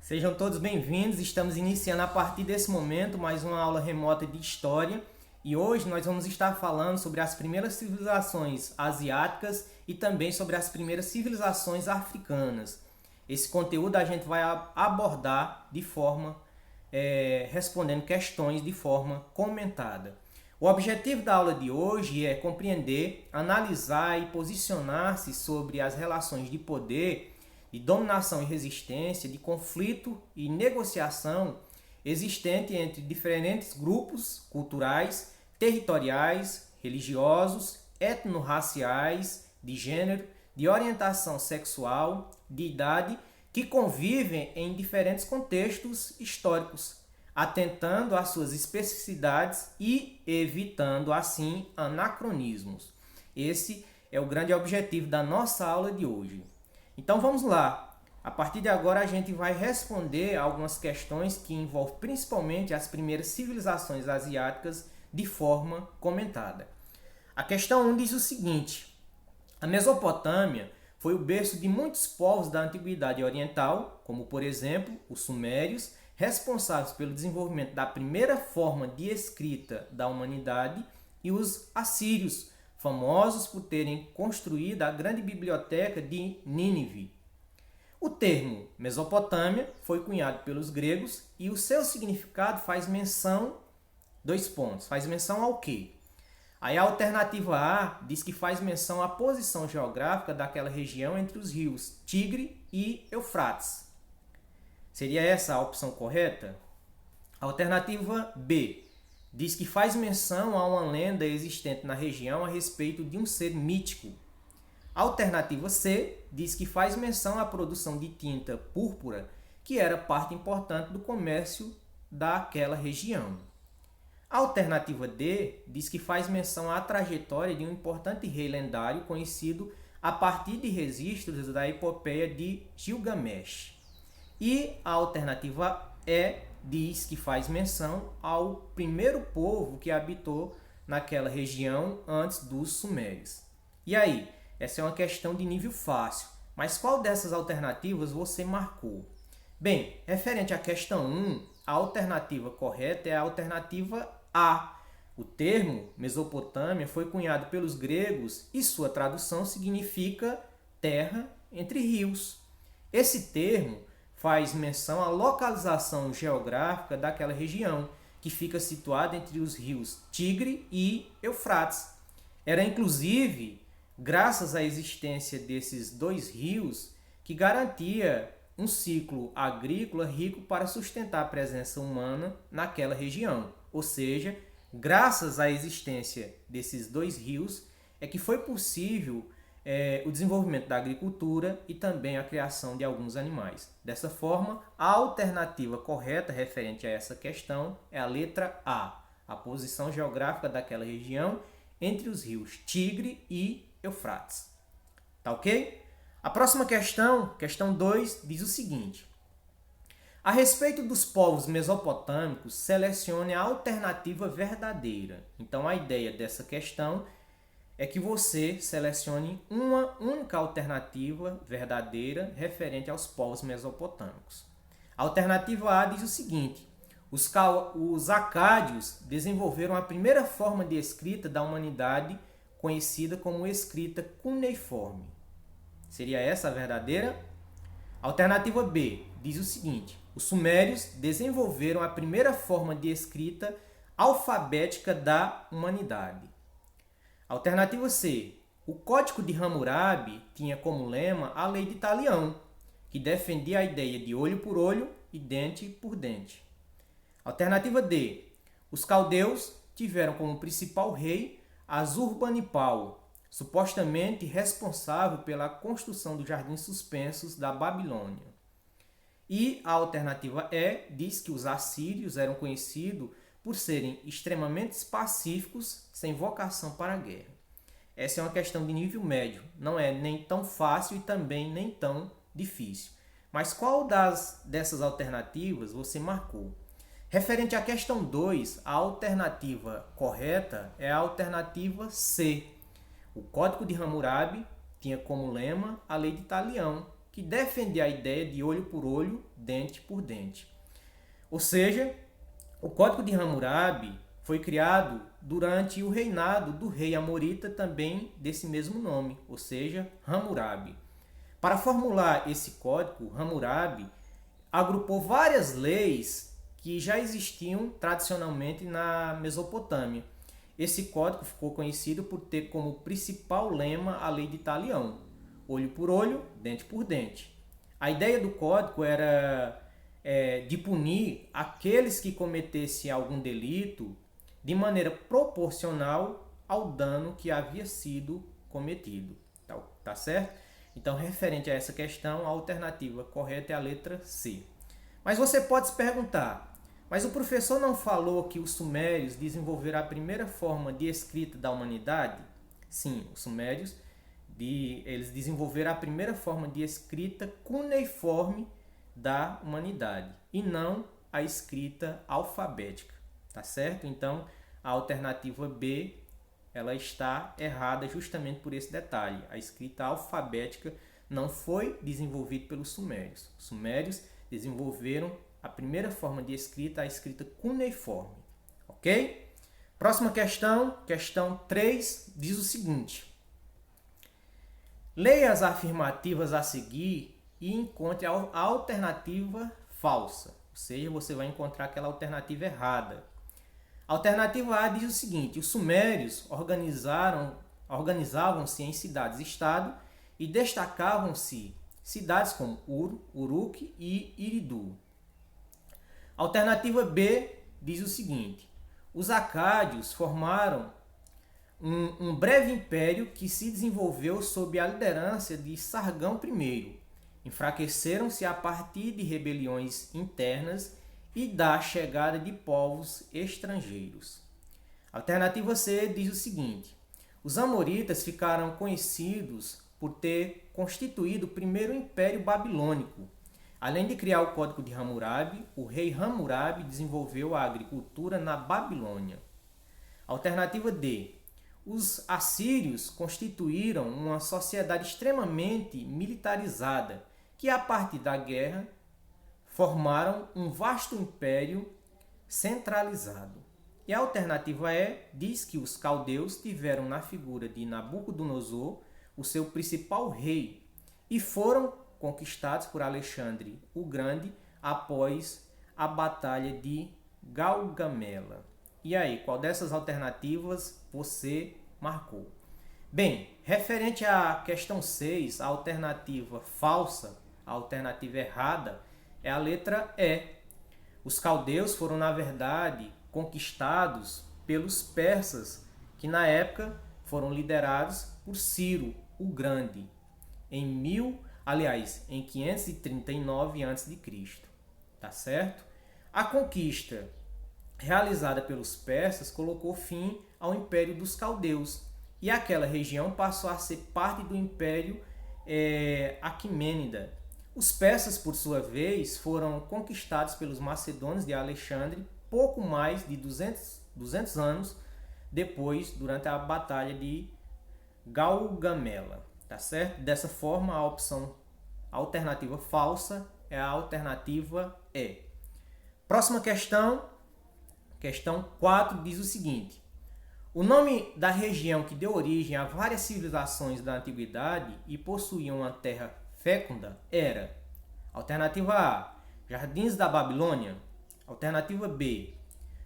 Sejam todos bem-vindos. Estamos iniciando a partir desse momento mais uma aula remota de história e hoje nós vamos estar falando sobre as primeiras civilizações asiáticas e também sobre as primeiras civilizações africanas. Esse conteúdo a gente vai abordar de forma respondendo questões de forma comentada. O objetivo da aula de hoje é compreender, analisar e posicionar-se sobre as relações de poder, de dominação e resistência, de conflito e negociação existente entre diferentes grupos culturais, territoriais, religiosos, etnorraciais, de gênero, de orientação sexual, de idade, que convivem em diferentes contextos históricos, atentando às suas especificidades e evitando, assim, anacronismos. Esse é o grande objetivo da nossa aula de hoje. Então vamos lá. A partir de agora a gente vai responder algumas questões que envolvem principalmente as primeiras civilizações asiáticas de forma comentada. A questão 1 diz o seguinte: a Mesopotâmia foi o berço de muitos povos da Antiguidade Oriental, como por exemplo os sumérios, responsáveis pelo desenvolvimento da primeira forma de escrita da humanidade, e os assírios, famosos por terem construído a grande biblioteca de Nínive. O termo Mesopotâmia foi cunhado pelos gregos e o seu significado faz menção, faz menção ao quê? Aí a alternativa A diz que faz menção à posição geográfica daquela região entre os rios Tigre e Eufrates. Seria essa a opção correta? A alternativa B diz que faz menção a uma lenda existente na região a respeito de um ser mítico. A alternativa C diz que faz menção à produção de tinta púrpura, que era parte importante do comércio daquela região. A alternativa D diz que faz menção à trajetória de um importante rei lendário conhecido a partir de registros da epopeia de Gilgamesh. E a alternativa E diz que faz menção ao primeiro povo que habitou naquela região antes dos sumérios. E aí, essa é uma questão de nível fácil, mas qual dessas alternativas você marcou? Bem, referente à questão 1, a alternativa correta é a alternativa A. O termo Mesopotâmia foi cunhado pelos gregos e sua tradução significa terra entre rios. Esse termo faz menção à localização geográfica daquela região, que fica situada entre os rios Tigre e Eufrates. Era inclusive graças à existência desses dois rios que garantia um ciclo agrícola rico para sustentar a presença humana naquela região. Ou seja, graças à existência desses dois rios é que foi possível o desenvolvimento da agricultura e também a criação de alguns animais. Dessa forma, a alternativa correta referente a essa questão é a letra A, a posição geográfica daquela região entre os rios Tigre e Eufrates. Tá ok? A próxima questão, questão 2, diz o seguinte: a respeito dos povos mesopotâmicos, selecione a alternativa verdadeira. Então, a ideia dessa questão é que você selecione uma única alternativa verdadeira referente aos povos mesopotâmicos. A alternativa A diz o seguinte: os acádios desenvolveram a primeira forma de escrita da humanidade, conhecida como escrita cuneiforme. Seria essa a verdadeira? A alternativa B diz o seguinte: os sumérios desenvolveram a primeira forma de escrita alfabética da humanidade. Alternativa C. O Código de Hammurabi tinha como lema a Lei de Talião, que defendia a ideia de olho por olho e dente por dente. Alternativa D. Os caldeus tiveram como principal rei Assurbanipal, supostamente responsável pela construção dos jardins suspensos da Babilônia. E a alternativa E diz que os assírios eram conhecidos por serem extremamente pacíficos, sem vocação para a guerra. Essa é uma questão de nível médio, não é nem tão fácil e também nem tão difícil. Mas qual dessas alternativas você marcou? Referente à questão 2, a alternativa correta é a alternativa C. O Código de Hammurabi tinha como lema a Lei de Talião, que defendia a ideia de olho por olho, dente por dente. Ou seja, o Código de Hammurabi foi criado durante o reinado do rei amorita, também desse mesmo nome, ou seja, Hammurabi. Para formular esse código, Hammurabi agrupou várias leis que já existiam tradicionalmente na Mesopotâmia. Esse código ficou conhecido por ter como principal lema a lei de Talião, olho por olho, dente por dente. A ideia do código era de punir aqueles que cometessem algum delito de maneira proporcional ao dano que havia sido cometido. Tá certo? Então, referente a essa questão, a alternativa correta é a letra C. Mas você pode se perguntar, mas o professor não falou que os sumérios desenvolveram a primeira forma de escrita da humanidade? Sim, os sumérios eles desenvolveram a primeira forma de escrita cuneiforme da humanidade e não a escrita alfabética, tá certo? Então, a alternativa B ela está errada justamente por esse detalhe. A escrita alfabética não foi desenvolvida pelos sumérios. Os sumérios desenvolveram a primeira forma de escrita, a escrita cuneiforme. Ok? Próxima questão, questão 3, diz o seguinte. Leia as afirmativas a seguir e encontre a alternativa falsa. Ou seja, você vai encontrar aquela alternativa errada. A alternativa A diz o seguinte: os sumérios organizavam-se em cidades-estado e destacavam-se cidades como Ur, Uruk e Eridu. A alternativa B diz o seguinte: os acádios formaram um breve império que se desenvolveu sob a liderança de Sargão I. Enfraqueceram-se a partir de rebeliões internas e da chegada de povos estrangeiros. A alternativa C diz o seguinte: os amoritas ficaram conhecidos por ter constituído o primeiro império babilônico. Além de criar o Código de Hammurabi, o rei Hammurabi desenvolveu a agricultura na Babilônia. A alternativa D: os assírios constituíram uma sociedade extremamente militarizada, que a partir da guerra formaram um vasto império centralizado. E a alternativa E diz que os caldeus tiveram na figura de Nabucodonosor o seu principal rei e foram conquistados por Alexandre o Grande após a Batalha de Gaugamela. E aí, qual dessas alternativas você marcou? Bem, referente à questão 6, a alternativa falsa, a alternativa errada, é a letra E. Os caldeus foram, na verdade, conquistados pelos persas, que na época foram liderados por Ciro o Grande, em 539 a.C. Tá certo? A conquista realizada pelos persas colocou fim ao Império dos Caldeus e aquela região passou a ser parte do Império Aquemênida. Os persas, por sua vez, foram conquistados pelos macedônios de Alexandre pouco mais de 200 anos depois, durante a Batalha de Gaugamela. Tá certo? Dessa forma, a opção alternativa falsa é a alternativa E. Próxima questão, questão 4, diz o seguinte: o nome da região que deu origem a várias civilizações da antiguidade e possuía uma terra fecunda era: alternativa A, Jardins da Babilônia; alternativa B,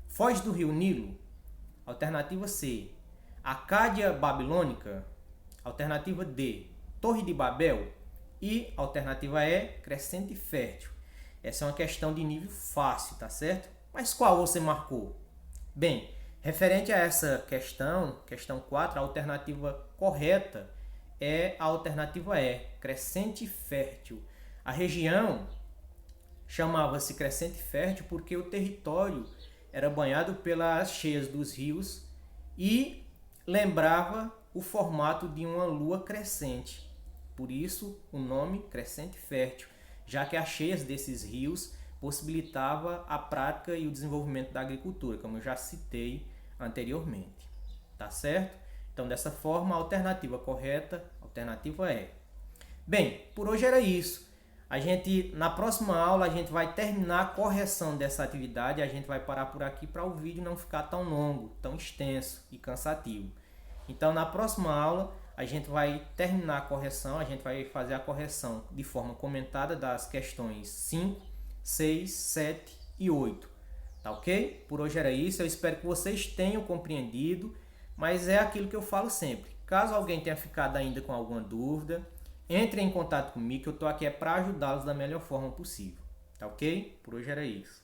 Foz do Rio Nilo; alternativa C, Acádia Babilônica; alternativa D, Torre de Babel; e alternativa E, Crescente Fértil. Essa é uma questão de nível fácil, tá certo? Mas qual você marcou? Bem, referente a essa questão, questão 4, a alternativa correta é a alternativa E, Crescente Fértil. A região chamava-se Crescente Fértil porque o território era banhado pelas cheias dos rios e lembrava o formato de uma lua crescente. Por isso, o nome Crescente Fértil, já que as cheias desses rios possibilitava a prática e o desenvolvimento da agricultura, como eu já citei anteriormente. Tá certo? Então, dessa forma, a alternativa correta, alternativa E. Bem, por hoje era isso. Na próxima aula, a gente vai terminar a correção dessa atividade. A gente vai parar por aqui para o vídeo não ficar tão longo, tão extenso e cansativo. Então, na próxima aula, a gente vai terminar a correção. A gente vai fazer a correção de forma comentada das questões 5, 6, 7 e 8. Tá ok? Por hoje era isso. Eu espero que vocês tenham compreendido. Mas é aquilo que eu falo sempre. Caso alguém tenha ficado ainda com alguma dúvida, entre em contato comigo, que eu estou aqui para ajudá-los da melhor forma possível. Tá ok? Por hoje era isso.